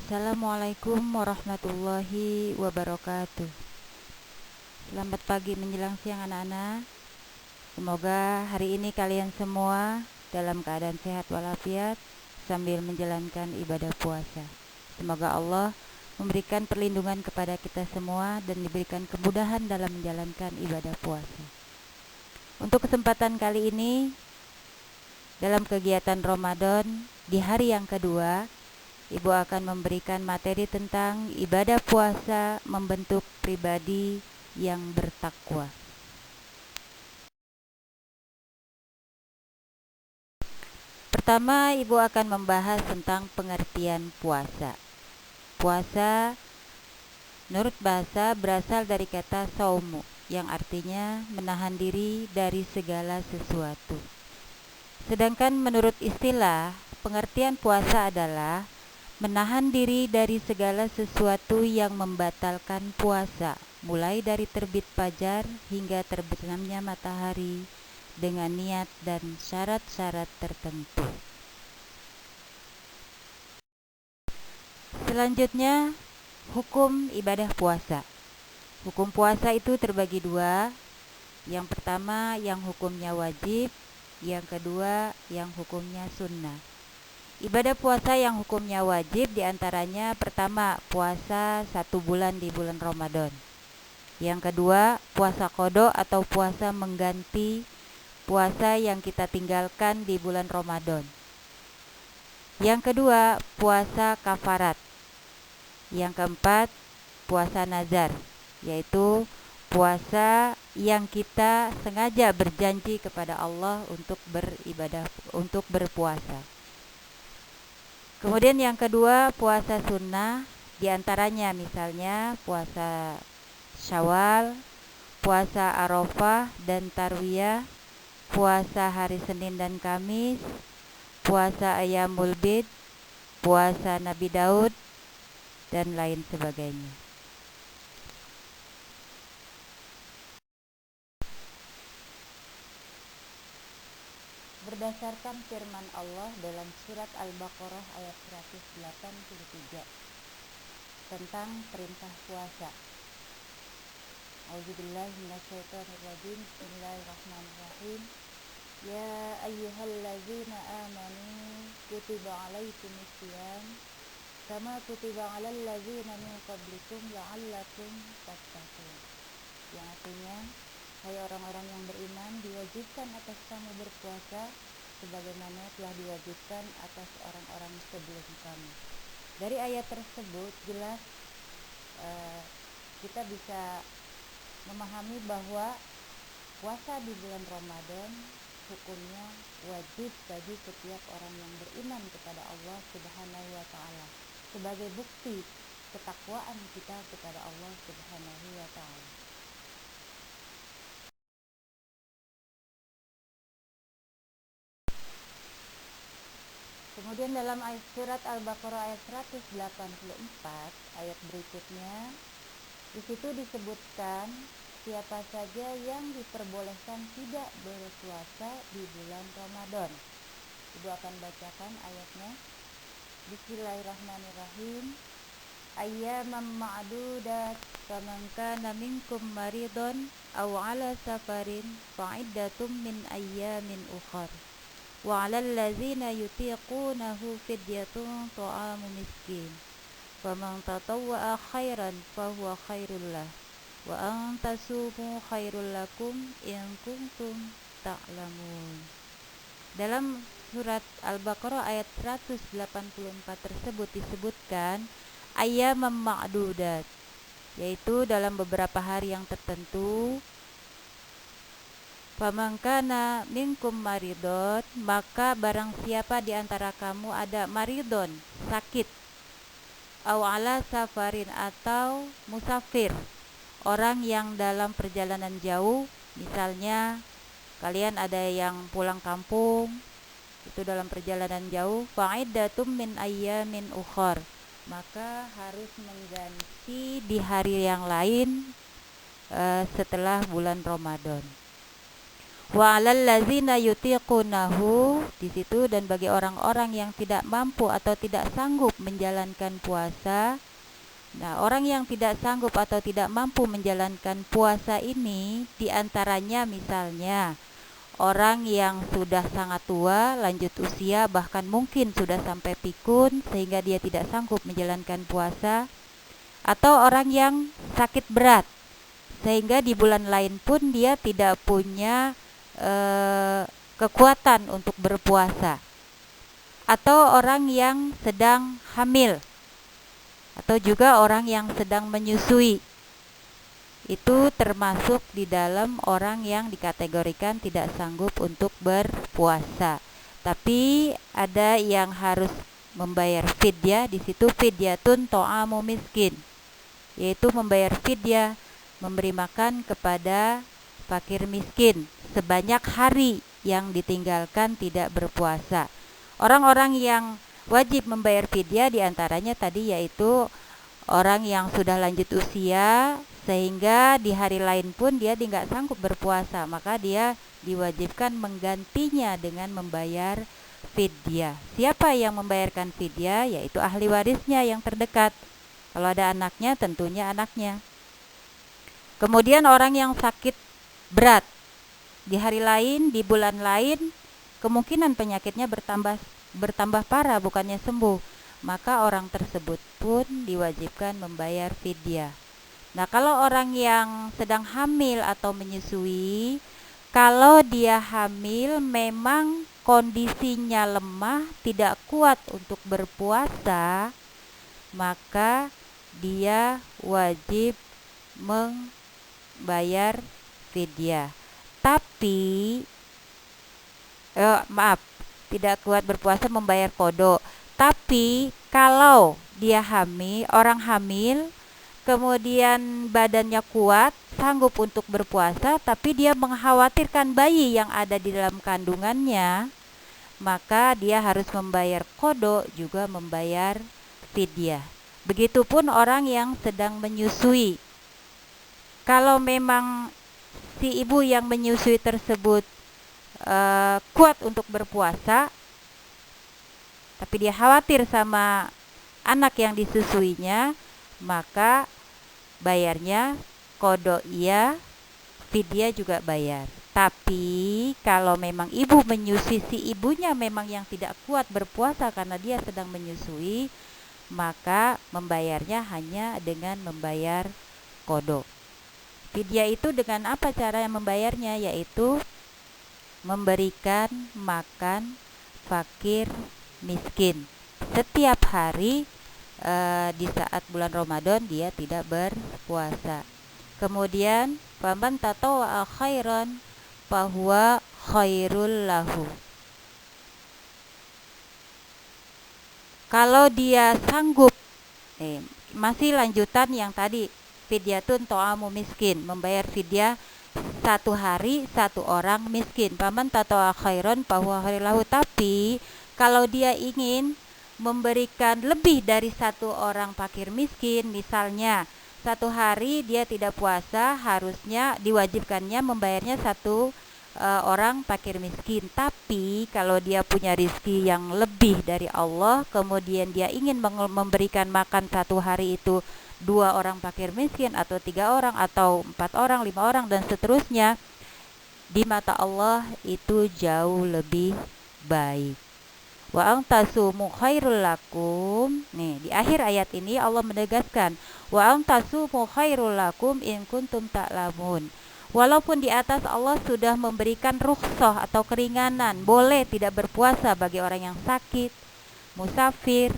Assalamualaikum warahmatullahi wabarakatuh. Selamat pagi menjelang siang anak-anak. Semoga hari ini kalian semua dalam keadaan sehat walafiat sambil menjalankan ibadah puasa. Semoga Allah memberikan perlindungan kepada kita semua dan diberikan kemudahan dalam menjalankan ibadah puasa. Untuk kesempatan kali ini, dalam kegiatan Ramadan di hari yang kedua, Ibu akan memberikan materi tentang ibadah puasa membentuk pribadi yang bertakwa. Pertama, Ibu akan membahas tentang pengertian puasa. Puasa menurut bahasa berasal dari kata saumu, yang artinya menahan diri dari segala sesuatu. Sedangkan menurut istilah, pengertian puasa adalah menahan diri dari segala sesuatu yang membatalkan puasa, mulai dari terbit fajar hingga terbenamnya matahari dengan niat dan syarat-syarat tertentu. Selanjutnya, hukum ibadah puasa. Hukum puasa itu terbagi dua. Yang pertama yang hukumnya wajib, yang kedua yang hukumnya sunnah. Ibadah puasa yang hukumnya wajib diantaranya pertama puasa 1 bulan di bulan Ramadan. Yang kedua puasa qada atau puasa mengganti puasa yang kita tinggalkan di bulan Ramadan. Yang kedua puasa kafarat. Yang keempat puasa nazar, yaitu puasa yang kita sengaja berjanji kepada Allah untuk beribadah, untuk berpuasa. Kemudian yang kedua puasa sunnah, diantaranya misalnya puasa Syawal, puasa Arafah dan Tarwiyah, puasa hari Senin dan Kamis, puasa Ayyamul Bid, puasa Nabi Daud, dan lain sebagainya. Berdasarkan firman Allah dalam surat Al-Baqarah ayat 183 tentang perintah puasa. A'udzubillahi minasyaitonirrajim. Bismillahirrahmanirrahim. Ya ayyuhallazina amanu kutiba alaikumusiyam kama kutiba alal ladzina min qablikum la'allakum tattaqun. Yang artinya, hai orang-orang yang beriman, diwajibkan atas kamu berpuasa sebagaimana telah diwajibkan atas orang-orang sebelum kamu. Dari ayat tersebut jelas kita bisa memahami bahwa puasa di bulan Ramadan hukumnya wajib bagi setiap orang yang beriman kepada Allah Subhanahu wa taala sebagai bukti ketakwaan kita kepada Allah Subhanahu wa taala. Kemudian dalam surat Al-Baqarah ayat 184 ayat berikutnya, di situ disebutkan siapa saja yang diperbolehkan tidak berpuasa di bulan Ramadan. Ibu akan bacakan ayatnya. Bismillahirrahmanirrahim. Ayyaman ma'dudat faman kana minkum maridun aw ala safarin fa'iddatum min ayyamin ukhar. Wa 'alal ladzina yutiqunahu fidyatun ta'amu miskin. Faman tatawwa'a khairan fahuwa khairul lah. Wa an tasumu khairul lakum in kuntum ta'lamun. Dalam surat Al-Baqarah ayat 184 tersebut disebutkan ayyamam ma'dudat, yaitu dalam beberapa hari yang tertentu. Faman kana minkum maridon, maka barang siapa di antara kamu ada maridon, sakit, aw ala safarin atau musafir, orang yang dalam perjalanan jauh, misalnya kalian ada yang pulang kampung itu dalam perjalanan jauh, fa'iddatum min ayyamin ukhar, maka harus mengganti di hari yang lain setelah bulan Ramadan. Wa 'alal ladzina yutiqunahu di situ, dan bagi orang-orang yang tidak mampu atau tidak sanggup menjalankan puasa. Nah, orang yang tidak sanggup atau tidak mampu menjalankan puasa ini diantaranya misalnya orang yang sudah sangat tua, lanjut usia, bahkan mungkin sudah sampai pikun sehingga dia tidak sanggup menjalankan puasa, atau orang yang sakit berat sehingga di bulan lain pun dia tidak punya kekuatan untuk berpuasa, atau orang yang sedang hamil, atau juga orang yang sedang menyusui. Itu termasuk di dalam orang yang dikategorikan tidak sanggup untuk berpuasa. Tapi ada yang harus membayar fidyah. Di situ fidyatun ta'amu miskin, yaitu membayar fidyah, memberi makan kepada fakir miskin sebanyak hari yang ditinggalkan tidak berpuasa. Orang-orang yang wajib membayar fidyah diantaranya tadi yaitu orang yang sudah lanjut usia sehingga di hari lain pun dia tidak sanggup berpuasa, maka dia diwajibkan menggantinya dengan membayar fidyah. Siapa yang membayarkan fidyah? Yaitu ahli warisnya yang terdekat. Kalau ada anaknya, tentunya anaknya. Kemudian orang yang sakit berat di hari lain, di bulan lain, kemungkinan penyakitnya bertambah parah, bukannya sembuh, maka orang tersebut pun diwajibkan membayar fidyah. Nah, kalau orang yang sedang hamil atau menyusui, kalau dia hamil memang kondisinya lemah, tidak kuat untuk berpuasa, maka dia wajib membayar fidyah. Tapi tidak kuat berpuasa membayar qada. Tapi kalau dia hamil, orang hamil, kemudian badannya kuat, sanggup untuk berpuasa, tapi dia mengkhawatirkan bayi yang ada di dalam kandungannya, maka dia harus membayar qada, juga membayar fidyah. Begitupun orang yang sedang menyusui. Kalau memang si ibu yang menyusui tersebut kuat untuk berpuasa, tapi dia khawatir sama anak yang disusuinya, maka bayarnya qada iya, fidyah juga bayar. Tapi kalau memang ibu menyusui, si ibunya memang yang tidak kuat berpuasa karena dia sedang menyusui, maka membayarnya hanya dengan membayar qada. Fidyah itu dengan apa cara yang membayarnya? Yaitu memberikan makan fakir miskin setiap hari di saat bulan Ramadan dia tidak berpuasa. Kemudian faman tatawwa khairan fahuwa khairul lahu. Kalau dia sanggup, masih lanjutan yang tadi, fidyatun ta'amu miskin, membayar fidyah satu hari satu orang miskin. Faman tatawwa khairan fahuwa khairul lahu. Tapi kalau dia ingin memberikan lebih dari satu orang fakir miskin, misalnya satu hari dia tidak puasa, harusnya diwajibkannya membayarnya satu orang fakir miskin. Tapi kalau dia punya rizki yang lebih dari Allah, kemudian dia ingin memberikan makan satu hari itu 2 orang fakir miskin, atau 3 orang, atau 4 orang, 5 orang, dan seterusnya, di mata Allah itu jauh lebih baik. Wa antasumu khairul lakum. Nih, di akhir ayat ini Allah menegaskan wa antasumu khairul lakum in kuntum ta'lamun. Walaupun di atas Allah sudah memberikan rukhsah atau keringanan, boleh tidak berpuasa bagi orang yang sakit, musafir,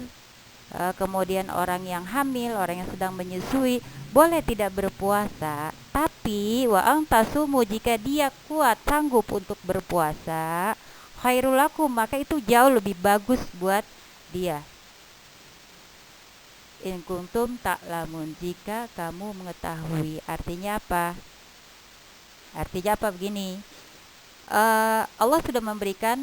kemudian orang yang hamil, orang yang sedang menyusui, boleh tidak berpuasa. Tapi wa antasumu, jika dia kuat sanggup untuk berpuasa, khairul lakum, maka itu jauh lebih bagus buat dia. In kuntum ta'lamun, jika kamu mengetahui. Artinya apa? Artinya apa? Begini, Allah sudah memberikan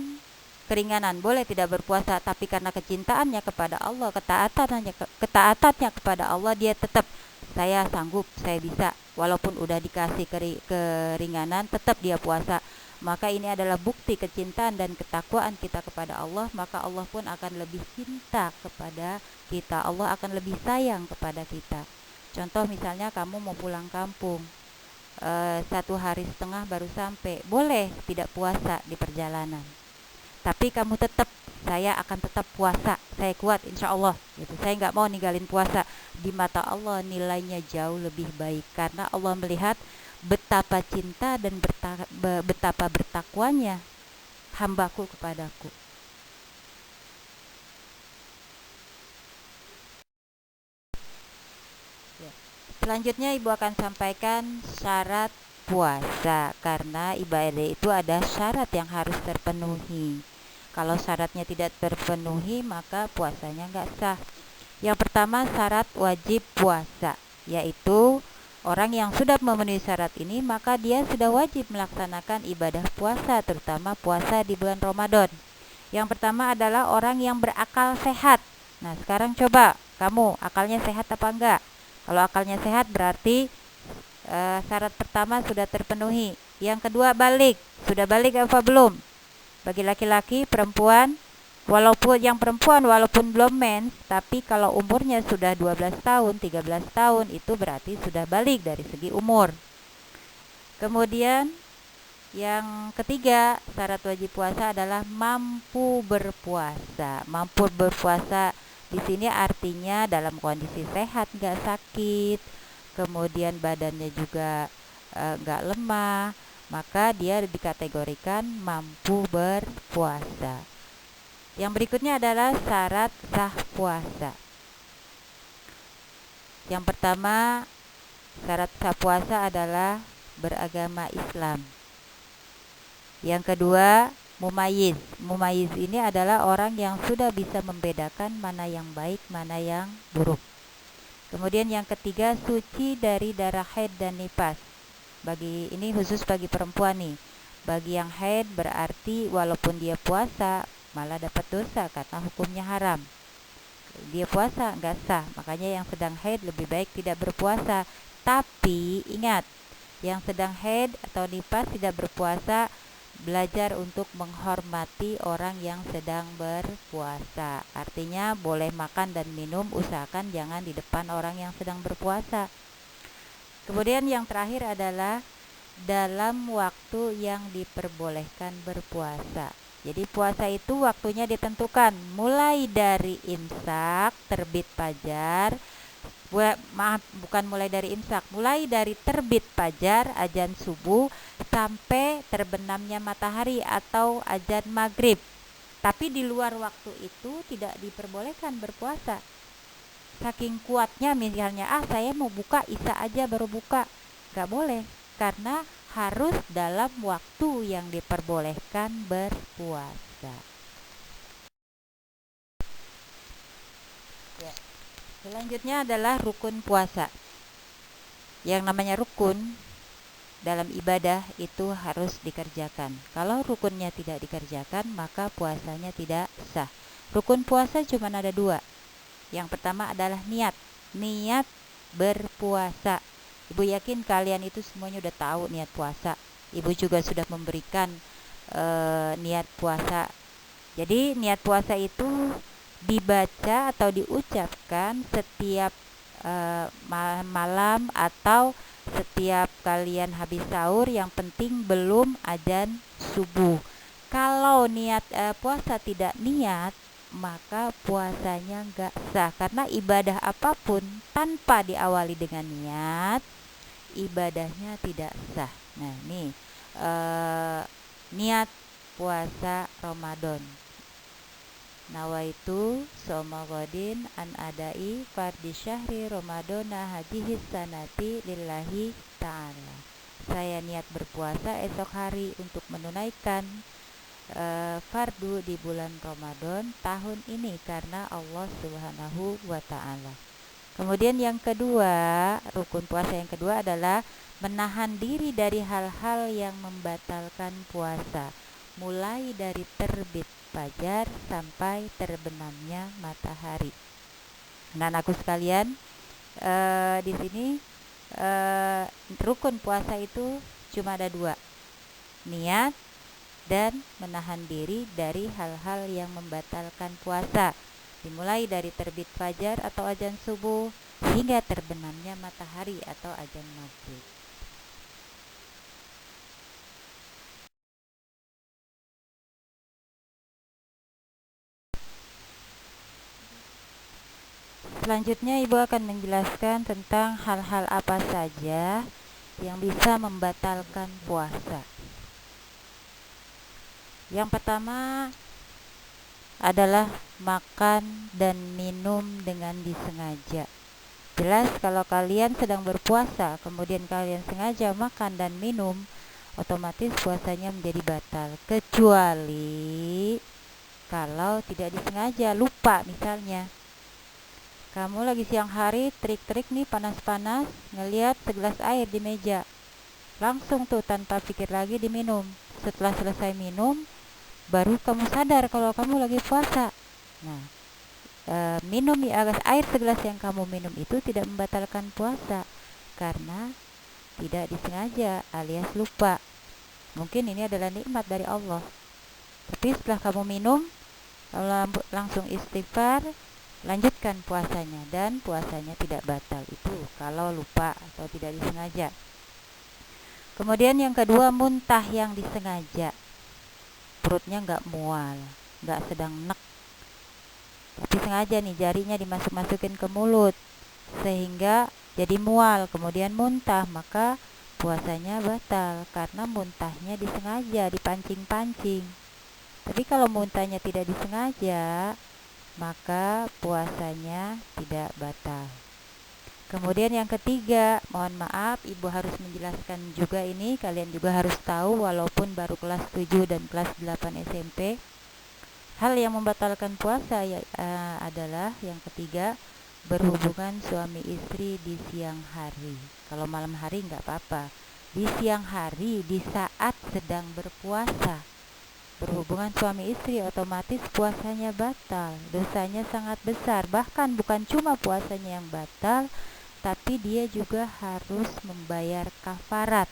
keringanan, boleh tidak berpuasa, tapi karena kecintaannya kepada Allah, ketaatannya kepada Allah, dia tetap, saya sanggup, saya bisa, walaupun udah dikasih keringanan, tetap dia puasa. maka ini adalah bukti kecintaan dan ketakwaan kita kepada Allah, maka Allah pun akan lebih cinta kepada kita, Allah akan lebih sayang kepada kita. Contoh misalnya kamu mau pulang kampung, 1,5 hari baru sampai, boleh tidak puasa di perjalanan, tapi kamu tetap, saya akan tetap puasa, saya kuat insya Allah gitu. Saya nggak mau ninggalin puasa. Di mata Allah nilainya jauh lebih baik, karena Allah melihat betapa cinta dan betapa bertakwanya hambaku kepadaku. Ya. Selanjutnya ibu akan sampaikan syarat puasa, karena ibadah itu ada syarat yang harus terpenuhi. Kalau syaratnya tidak terpenuhi, maka puasanya nggak sah. Yang pertama, syarat wajib puasa, yaitu orang yang sudah memenuhi syarat ini, maka dia sudah wajib melaksanakan ibadah puasa, terutama puasa di bulan Ramadan. Yang pertama adalah orang yang berakal sehat. Nah, sekarang coba kamu akalnya sehat apa enggak? Kalau akalnya sehat berarti syarat pertama sudah terpenuhi. Yang kedua, balik. Sudah balik apa belum? Bagi laki-laki, perempuan, walaupun belum mens, tapi kalau umurnya sudah 12 tahun, 13 tahun, itu berarti sudah balik dari segi umur. Kemudian yang ketiga, syarat wajib puasa adalah mampu berpuasa. Mampu berpuasa di sini artinya dalam kondisi sehat, nggak sakit, kemudian badannya juga nggak lemah, maka dia dikategorikan mampu berpuasa. Yang berikutnya adalah syarat sah puasa. Yang pertama, syarat sah puasa adalah beragama Islam. Yang kedua, mumayyiz. Mumayyiz ini adalah orang yang sudah bisa membedakan mana yang baik, mana yang buruk. Kemudian yang ketiga, suci dari darah haid dan nifas. Ini khusus bagi perempuan nih. Bagi yang haid berarti walaupun dia puasa malah dapat dosa karena hukumnya haram. Dia puasa nggak sah, makanya yang sedang haid lebih baik tidak berpuasa. Tapi ingat, yang sedang haid atau nifas tidak berpuasa, belajar untuk menghormati orang yang sedang berpuasa. Artinya boleh makan dan minum, usahakan jangan di depan orang yang sedang berpuasa. Kemudian yang terakhir adalah dalam waktu yang diperbolehkan berpuasa. Jadi puasa itu waktunya ditentukan mulai dari imsak, terbit fajar, bukan mulai dari imsak, mulai dari terbit fajar, azan subuh, sampai terbenamnya matahari atau azan maghrib. Tapi di luar waktu itu tidak diperbolehkan berpuasa. Saking kuatnya, misalnya saya mau buka isya aja baru buka, gak boleh, karena harus dalam waktu yang diperbolehkan berpuasa. Ya. Selanjutnya adalah rukun puasa. Yang namanya rukun dalam ibadah itu harus dikerjakan. Kalau rukunnya tidak dikerjakan, maka puasanya tidak sah. Rukun puasa cuma ada 2. Yang pertama adalah niat berpuasa. Ibu yakin kalian itu semuanya udah tahu niat puasa. Ibu juga sudah memberikan niat puasa. Jadi niat puasa itu dibaca atau diucapkan setiap malam atau setiap kalian habis sahur, yang penting belum azan subuh. Kalau niat puasa tidak niat, maka puasanya enggak sah, karena ibadah apapun tanpa diawali dengan niat, ibadahnya tidak sah. Nah, ini niat puasa Ramadan. Nawaitu soma godin an adai fardi syahri Ramadana hadhihi sanati lillahi ta'ala. Saya niat berpuasa esok hari untuk menunaikan fardu di bulan Ramadan tahun ini karena Allah Subhanahu wa ta'ala. Kemudian yang kedua, rukun puasa yang kedua adalah menahan diri dari hal-hal yang membatalkan puasa, mulai dari terbit fajar sampai terbenamnya matahari. Anak-anakku sekalian, di sini rukun puasa itu cuma ada 2, niat dan menahan diri dari hal-hal yang membatalkan puasa, dimulai dari terbit fajar atau azan subuh hingga terbenamnya matahari atau azan maghrib. Selanjutnya Ibu akan menjelaskan tentang hal-hal apa saja yang bisa membatalkan puasa. Yang pertama adalah makan dan minum dengan disengaja. Jelas kalau kalian sedang berpuasa, kemudian kalian sengaja makan dan minum, otomatis puasanya menjadi batal. Kecuali kalau tidak disengaja, lupa misalnya. Kamu lagi siang hari, terik-terik nih panas-panas, ngelihat segelas air di meja. Langsung tuh tanpa pikir lagi diminum. Setelah selesai minum, baru kamu sadar kalau kamu lagi puasa. Nah, minum air segelas yang kamu minum itu tidak membatalkan puasa karena tidak disengaja alias lupa. Mungkin ini adalah nikmat dari Allah. Tapi setelah kamu minum, langsung istighfar, lanjutkan puasanya dan puasanya tidak batal itu kalau lupa atau tidak disengaja. Kemudian yang kedua, muntah yang disengaja. Perutnya nggak mual, nggak sedang nek, tapi sengaja nih jarinya dimasuk-masukin ke mulut sehingga jadi mual, kemudian muntah, maka puasanya batal karena muntahnya disengaja, dipancing-pancing. Tapi kalau muntahnya tidak disengaja, maka puasanya tidak batal. Kemudian yang ketiga, mohon maaf Ibu harus menjelaskan juga ini, kalian juga harus tahu walaupun baru kelas 7 dan kelas 8 SMP. Hal yang membatalkan puasa adalah yang ketiga, berhubungan suami istri di siang hari. Kalau malam hari nggak apa-apa. Di siang hari, di saat sedang berpuasa, berhubungan suami istri, otomatis puasanya batal. Dosanya sangat besar. Bahkan bukan cuma puasanya yang batal, tapi dia juga harus membayar kafarat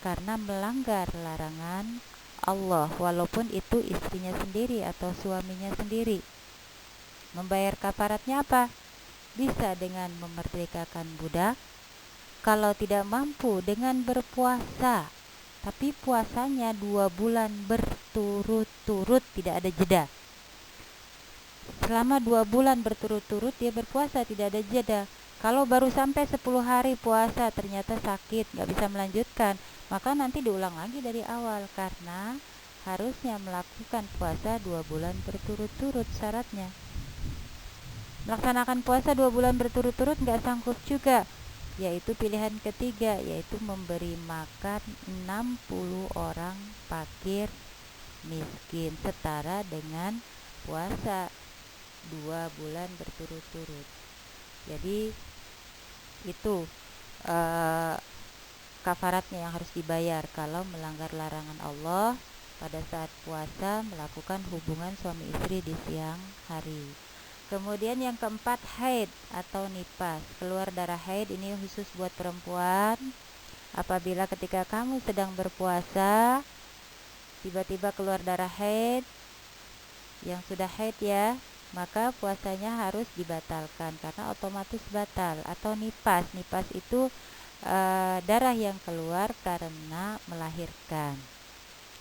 karena melanggar larangan Allah, walaupun itu istrinya sendiri atau suaminya sendiri. Membayar kafaratnya apa? Bisa dengan memerdekakan budak, kalau tidak mampu dengan berpuasa, tapi puasanya 2 bulan berturut-turut, tidak ada jeda. Selama 2 bulan berturut-turut dia berpuasa, tidak ada jeda. Kalau baru sampai 10 hari puasa ternyata sakit, nggak bisa melanjutkan, maka nanti diulang lagi dari awal karena harusnya melakukan puasa 2 bulan berturut-turut syaratnya. Melaksanakan puasa 2 bulan berturut-turut nggak sanggup juga, yaitu pilihan ketiga, yaitu memberi makan 60 orang fakir miskin, setara dengan puasa 2 bulan berturut-turut. Jadi itu kafaratnya yang harus dibayar kalau melanggar larangan Allah pada saat puasa, melakukan hubungan suami istri di siang hari. Kemudian yang keempat, haid atau nifas. Keluar darah haid ini khusus buat perempuan. Apabila ketika kamu sedang berpuasa tiba-tiba keluar darah haid, yang sudah haid ya, maka puasanya harus dibatalkan karena otomatis batal. Atau nifas. Nifas itu darah yang keluar karena melahirkan.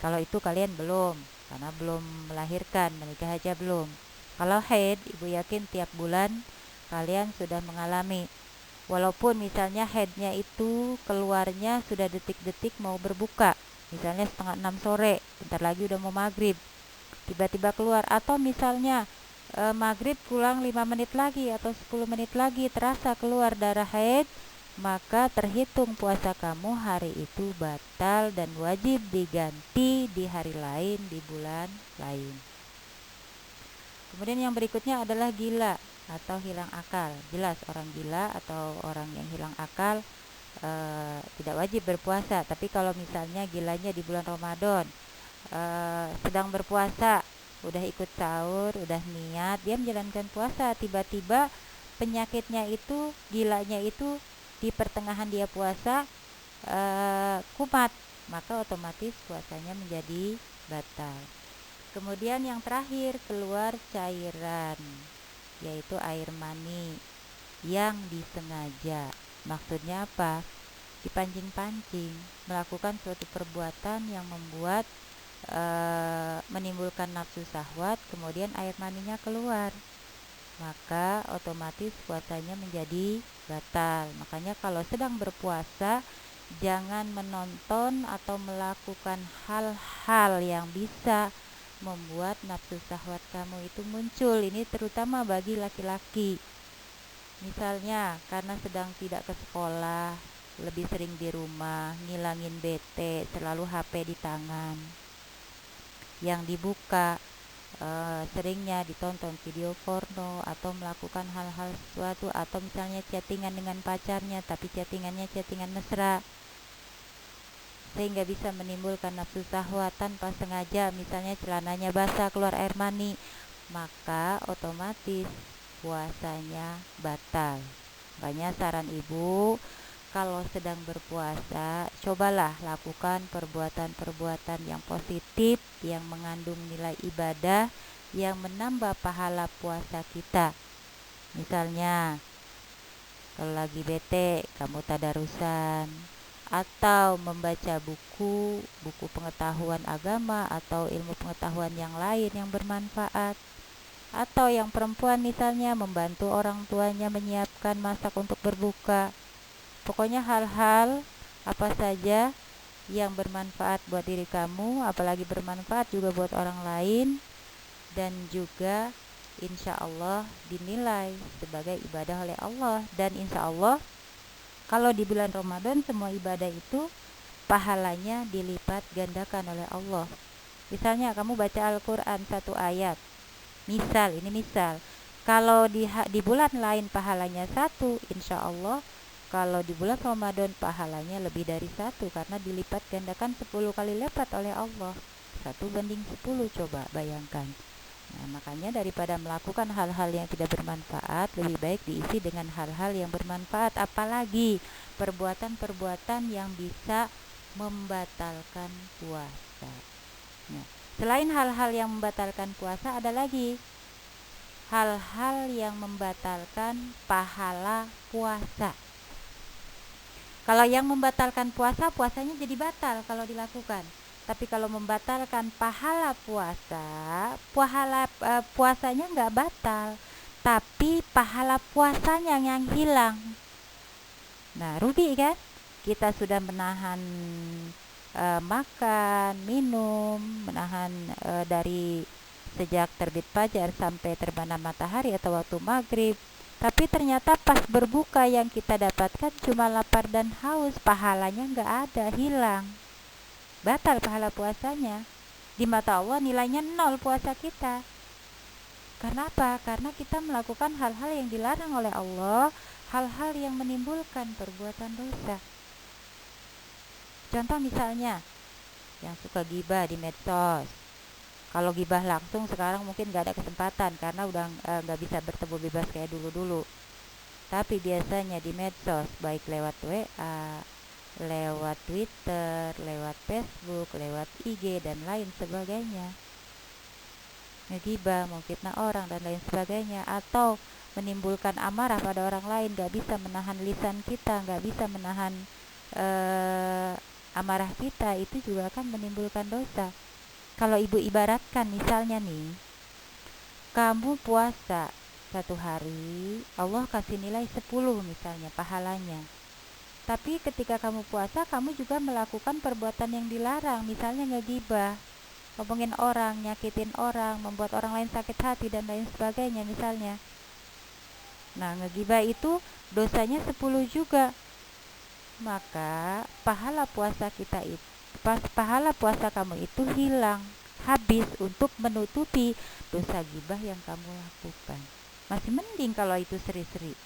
Kalau itu kalian belum, karena belum melahirkan, menikah aja belum. Kalau haid, Ibu yakin tiap bulan kalian sudah mengalami. Walaupun misalnya haidnya itu keluarnya sudah detik-detik mau berbuka, misalnya 5:30 sore, bentar lagi udah mau maghrib, tiba-tiba keluar. Atau misalnya maghrib pulang 5 menit lagi atau 10 menit lagi terasa keluar darah haid, maka terhitung puasa kamu hari itu batal dan wajib diganti di hari lain, di bulan lain. Kemudian yang berikutnya adalah gila atau hilang akal. Jelas orang gila atau orang yang hilang akal tidak wajib berpuasa. Tapi kalau misalnya gilanya di bulan Ramadan, sedang berpuasa, udah ikut sahur, udah niat, dia menjalankan puasa, tiba-tiba penyakitnya itu, gilanya itu di pertengahan dia puasa kumat, maka otomatis puasanya menjadi batal. Kemudian yang terakhir, keluar cairan, yaitu air mani yang disengaja. Maksudnya apa? Dipancing-pancing, melakukan suatu perbuatan yang membuat menimbulkan nafsu syahwat, kemudian air maninya keluar, maka otomatis puasanya menjadi batal. Makanya kalau sedang berpuasa, jangan menonton atau melakukan hal-hal yang bisa membuat nafsu syahwat kamu itu muncul. Ini terutama bagi laki-laki. Misalnya karena sedang tidak ke sekolah, lebih sering di rumah, ngilangin bete, selalu HP di tangan, yang dibuka seringnya ditonton video porno atau melakukan hal-hal sesuatu, atau misalnya chattingan dengan pacarnya tapi chattingannya chattingan mesra, sehingga bisa menimbulkan nafsu syahwat tanpa sengaja, misalnya celananya basah keluar air mani, maka otomatis puasanya batal. Makanya saran ibu, kalau sedang berpuasa, cobalah lakukan perbuatan-perbuatan yang positif, yang mengandung nilai ibadah, yang menambah pahala puasa kita. Misalnya, kalau lagi bete, kamu tadarusan, atau membaca buku pengetahuan agama atau ilmu pengetahuan yang lain yang bermanfaat. Atau yang perempuan misalnya membantu orang tuanya menyiapkan masak untuk berbuka. Pokoknya hal-hal apa saja yang bermanfaat buat diri kamu, apalagi bermanfaat juga buat orang lain, dan juga insya Allah dinilai sebagai ibadah oleh Allah. Dan insya Allah kalau di bulan Ramadan semua ibadah itu pahalanya dilipat gandakan oleh Allah. Misalnya kamu baca Al-Quran satu ayat, ini misal, kalau di bulan lain pahalanya satu, insya Allah kalau di bulan Ramadan pahalanya lebih dari satu, karena dilipat gandakan 10 kali lipat oleh Allah. 1:10, coba bayangkan. Nah, makanya daripada melakukan hal-hal yang tidak bermanfaat, lebih baik diisi dengan hal-hal yang bermanfaat, apalagi perbuatan-perbuatan yang bisa membatalkan puasa. Nah, selain hal-hal yang membatalkan puasa, ada lagi hal-hal yang membatalkan pahala puasa. Kalau yang membatalkan puasa, puasanya jadi batal kalau dilakukan. Tapi kalau membatalkan pahala puasa, puasanya nggak batal, tapi pahala puasanya yang hilang. Nah, rugi kan? Kita sudah menahan makan, minum, menahan dari sejak terbit fajar sampai terbenam matahari atau waktu maghrib. Tapi ternyata pas berbuka yang kita dapatkan cuma lapar dan haus, pahalanya nggak ada, hilang. Batal pahala puasanya. Di mata Allah nilainya 0 puasa kita. Karena apa? Karena kita melakukan hal-hal yang dilarang oleh Allah, hal-hal yang menimbulkan perbuatan dosa. Contoh misalnya, yang suka gibah di medsos. Kalau gibah langsung sekarang mungkin gak ada kesempatan karena udah gak bisa bertemu bebas kayak dulu-dulu. Tapi biasanya di medsos, baik lewat WA, lewat Twitter, lewat Facebook, lewat IG, dan lain sebagainya, ngegibah, memfitnah orang, dan lain sebagainya, atau menimbulkan amarah pada orang lain. Gak bisa menahan lisan kita, gak bisa menahan amarah kita, itu juga akan menimbulkan dosa. Kalau ibu ibaratkan misalnya nih, kamu puasa satu hari, Allah kasih nilai 10 misalnya pahalanya. Tapi ketika kamu puasa, kamu juga melakukan perbuatan yang dilarang, misalnya ngegibah, ngomongin orang, nyakitin orang, membuat orang lain sakit hati, dan lain sebagainya misalnya. Nah, ngegibah itu dosanya 10 juga. Maka pahala puasa pahala puasa kamu itu hilang, habis untuk menutupi dosa gibah yang kamu lakukan. Masih mending kalau itu seri-seri.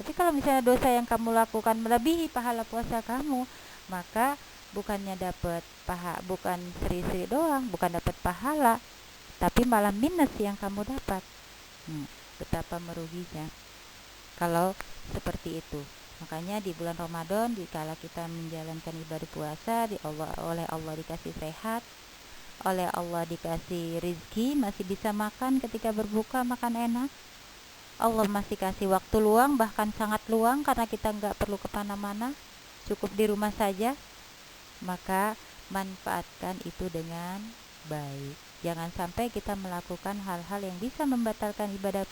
Tapi kalau misalnya dosa yang kamu lakukan melebihi pahala puasa kamu, maka bukannya dapat bukan seri-seri doang, bukan dapat pahala, tapi malah minus yang kamu dapat. Betapa meruginya kalau seperti itu. Makanya di bulan Ramadan, dikala kita menjalankan ibadah puasa, oleh Allah dikasih sehat, oleh Allah dikasih rizki, masih bisa makan ketika berbuka, makan enak. Allah masih kasih waktu luang, bahkan sangat luang karena kita nggak perlu kemana-mana, cukup di rumah saja. Maka manfaatkan itu dengan baik. Jangan sampai kita melakukan hal-hal yang bisa membatalkan ibadah,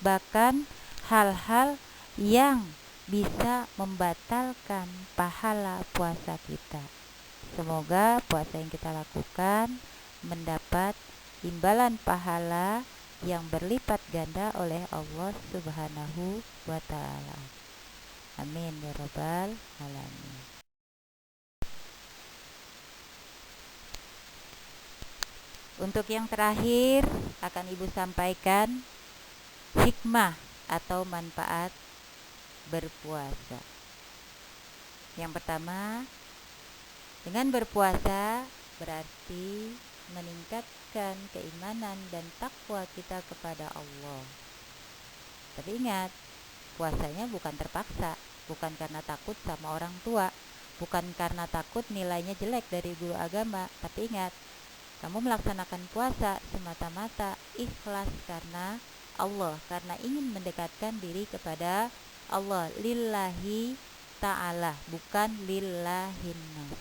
bahkan hal-hal yang bisa membatalkan pahala puasa kita. Semoga puasa yang kita lakukan mendapat imbalan pahala yang berlipat ganda oleh Allah Subhanahu wa ta'ala. Amin ya rabbal alamin. Untuk yang terakhir akan Ibu sampaikan hikmah atau manfaat berpuasa. Yang pertama, dengan berpuasa berarti meningkatkan keimanan dan takwa kita kepada Allah. Tapi ingat, puasanya bukan terpaksa, bukan karena takut sama orang tua, bukan karena takut nilainya jelek dari guru agama. Tapi ingat, kamu melaksanakan puasa semata-mata ikhlas karena Allah, karena ingin mendekatkan diri kepada Allah, lillahi ta'ala, bukan lillahin nas.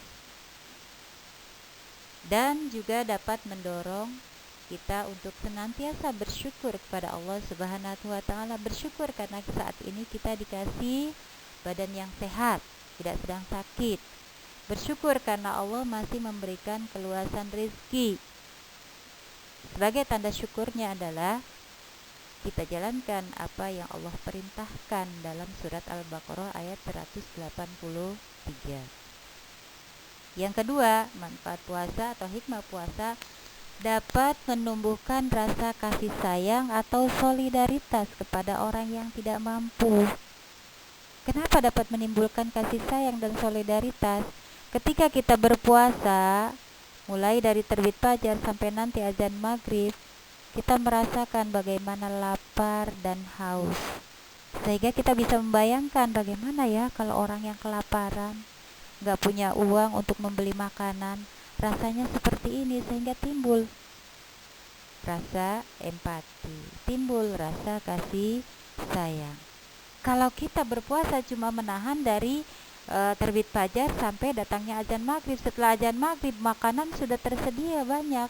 Dan juga dapat mendorong kita untuk senantiasa bersyukur kepada Allah Subhanahu wa ta'ala. Bersyukur karena saat ini kita dikasih badan yang sehat, tidak sedang sakit. Bersyukur karena Allah masih memberikan keluasan rezeki. Sebagai tanda syukurnya adalah kita jalankan apa yang Allah perintahkan dalam surat Al-Baqarah ayat 183. Yang kedua, manfaat puasa atau hikmah puasa dapat menumbuhkan rasa kasih sayang atau solidaritas kepada orang yang tidak mampu. Kenapa dapat menimbulkan kasih sayang dan solidaritas? Ketika kita berpuasa, mulai dari terbit fajar sampai nanti azan maghrib, kita merasakan bagaimana lapar dan haus. Sehingga kita bisa membayangkan bagaimana ya kalau orang yang kelaparan, gak punya uang untuk membeli makanan, rasanya seperti ini. Sehingga timbul rasa empati, timbul rasa kasih sayang. Kalau kita berpuasa cuma menahan dari terbit fajar sampai datangnya azan maghrib, setelah azan maghrib makanan sudah tersedia banyak.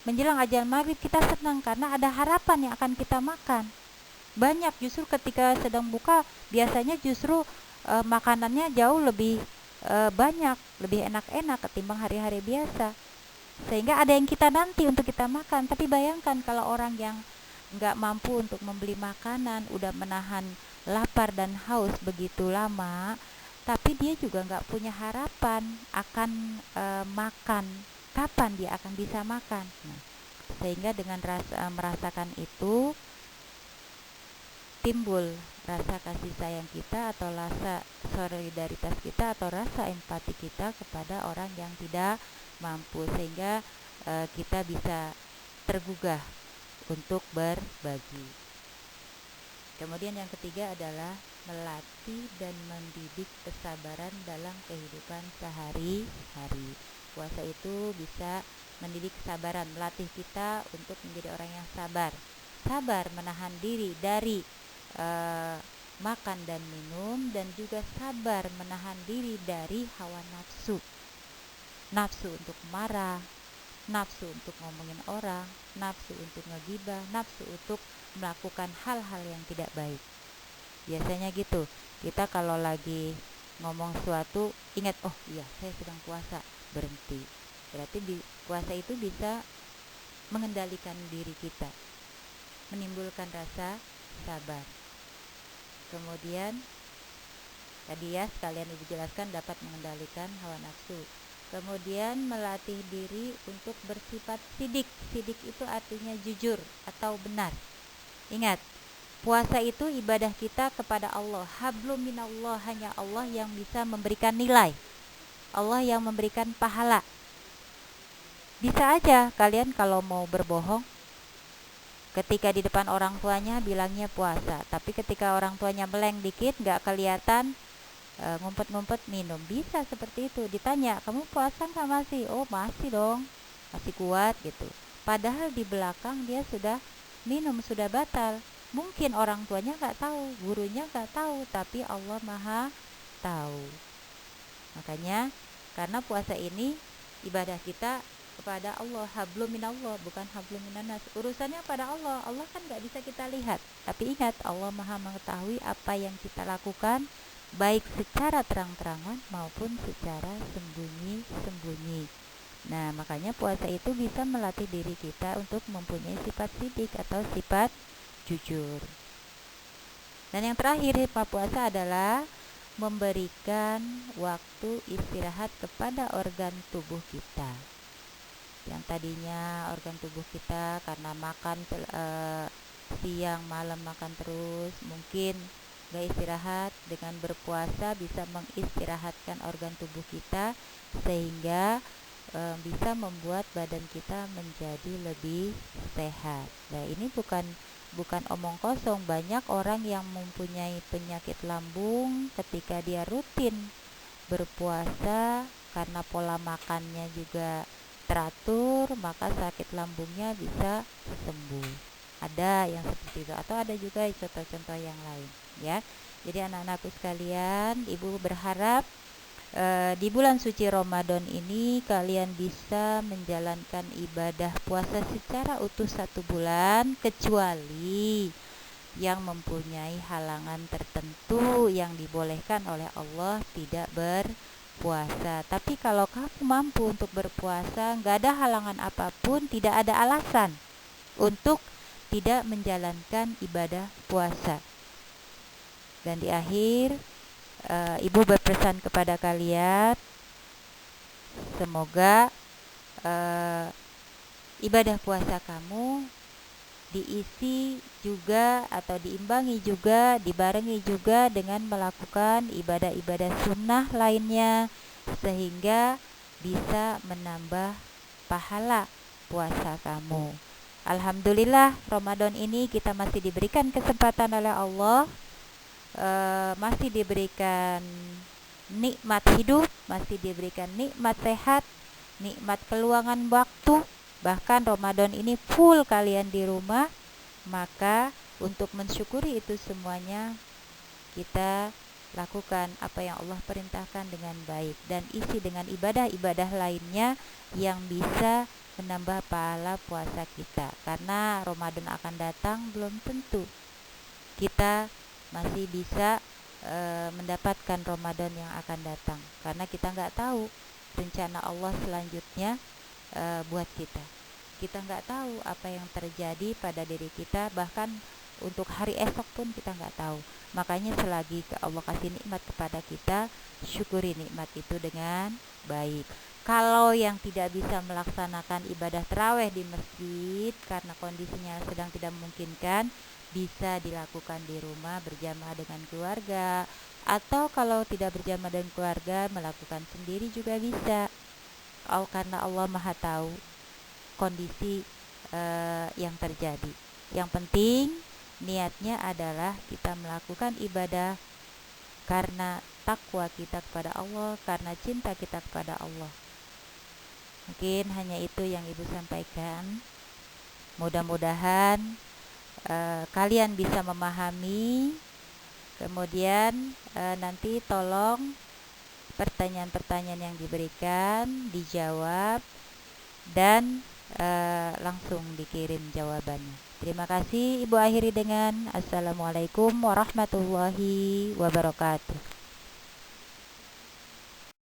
Menjelang azan maghrib kita senang karena ada harapan yang akan kita makan banyak. Justru ketika sedang buka biasanya justru makanannya jauh lebih banyak, lebih enak-enak ketimbang hari-hari biasa, sehingga ada yang kita nanti untuk kita makan. Tapi bayangkan kalau orang yang nggak mampu untuk membeli makanan, udah menahan lapar dan haus begitu lama, tapi dia juga nggak punya harapan akan makan, kapan dia akan bisa makan. Sehingga dengan merasakan itu timbul rasa kasih sayang kita atau rasa solidaritas kita atau rasa empati kita kepada orang yang tidak mampu, sehingga kita bisa tergugah untuk berbagi. Kemudian yang ketiga adalah melatih dan mendidik kesabaran dalam kehidupan sehari-hari. Puasa itu bisa mendidik kesabaran, melatih kita untuk menjadi orang yang sabar. Sabar menahan diri dari makan dan minum, dan juga sabar menahan diri dari hawa nafsu. Nafsu untuk marah, nafsu untuk ngomongin orang, nafsu untuk ngegibah, nafsu untuk melakukan hal-hal yang tidak baik. Biasanya gitu, kita kalau lagi ngomong sesuatu ingat, oh iya saya sedang puasa, berhenti. Berarti puasa itu bisa mengendalikan diri kita, menimbulkan rasa sabar. Kemudian tadi ya sekalian Ibu jelaskan dapat mengendalikan hawa nafsu. Kemudian melatih diri untuk bersifat sidik. Sidik itu artinya jujur atau benar. Ingat, puasa itu ibadah kita kepada Allah. Hablum minallah, hanya Allah yang bisa memberikan nilai, Allah yang memberikan pahala. Bisa aja kalian kalau mau berbohong, ketika di depan orang tuanya bilangnya puasa, tapi ketika orang tuanya meleng dikit gak kelihatan, ngumpet-ngumpet minum. Bisa seperti itu. Ditanya, kamu puasa gak masih? Oh masih dong. masih kuat gitu. Padahal di belakang dia sudah minum, sudah batal. Mungkin orang tuanya nggak tahu, gurunya nggak tahu, tapi Allah Maha tahu. Makanya karena puasa ini ibadah kita kepada Allah, hablum minallah, bukan hablum minannas. Urusannya pada Allah. Allah kan nggak bisa kita lihat. Tapi ingat, Allah Maha mengetahui apa yang kita lakukan, baik secara terang-terangan maupun secara sembunyi-sembunyi. Nah, makanya puasa itu bisa melatih diri kita untuk mempunyai sifat sidik atau sifat jujur. Dan yang terakhir, hikmah puasa adalah memberikan waktu istirahat kepada organ tubuh kita. Yang tadinya organ tubuh kita karena makan siang malam makan terus, mungkin gak istirahat. Dengan berpuasa bisa mengistirahatkan organ tubuh kita sehingga bisa membuat badan kita menjadi lebih sehat. Nah, ini bukan omong kosong. Banyak orang yang mempunyai penyakit lambung ketika dia rutin berpuasa karena pola makannya juga teratur, maka sakit lambungnya bisa sembuh. Ada yang seperti itu, atau ada juga contoh-contoh yang lain ya. Jadi anak-anakku sekalian, ibu berharap di bulan suci Ramadan ini kalian bisa menjalankan ibadah puasa secara utuh 1 bulan, kecuali yang mempunyai halangan tertentu yang dibolehkan oleh Allah tidak berpuasa. Tapi kalau kamu mampu untuk berpuasa, nggak ada halangan apapun, tidak ada alasan untuk tidak menjalankan ibadah puasa. Dan di akhir ibu berpesan kepada kalian, semoga ibadah puasa kamu diisi juga atau diimbangi juga, dibarengi juga dengan melakukan ibadah-ibadah sunnah lainnya, sehingga bisa menambah pahala puasa kamu. Alhamdulillah, Ramadan ini kita masih diberikan kesempatan oleh Allah, masih diberikan nikmat hidup, masih diberikan nikmat sehat, nikmat keluangan waktu. Bahkan Ramadan ini full kalian di rumah. Maka untuk mensyukuri itu semuanya, kita lakukan apa yang Allah perintahkan dengan baik dan isi dengan ibadah-ibadah lainnya yang bisa menambah pahala puasa kita. Karena Ramadan akan datang, belum tentu kita masih bisa mendapatkan Ramadan yang akan datang, karena kita nggak tahu rencana Allah selanjutnya buat kita. Kita nggak tahu apa yang terjadi pada diri kita, bahkan untuk hari esok pun kita nggak tahu. Makanya selagi Allah kasih nikmat kepada kita, syukuri nikmat itu dengan baik. Kalau yang tidak bisa melaksanakan ibadah tarawih di masjid karena kondisinya sedang tidak memungkinkan, bisa dilakukan di rumah berjamaah dengan keluarga, atau kalau tidak berjamaah dengan keluarga, melakukan sendiri juga bisa. Karena Allah Maha tahu kondisi yang terjadi. Yang penting niatnya adalah kita melakukan ibadah karena takwa kita kepada Allah, karena cinta kita kepada Allah. Mungkin hanya itu yang ibu sampaikan. Mudah-mudahan kalian bisa memahami. Kemudian nanti tolong pertanyaan-pertanyaan yang diberikan dijawab dan langsung dikirim jawabannya. Terima kasih. Ibu akhiri dengan Assalamualaikum warahmatullahi wabarakatuh.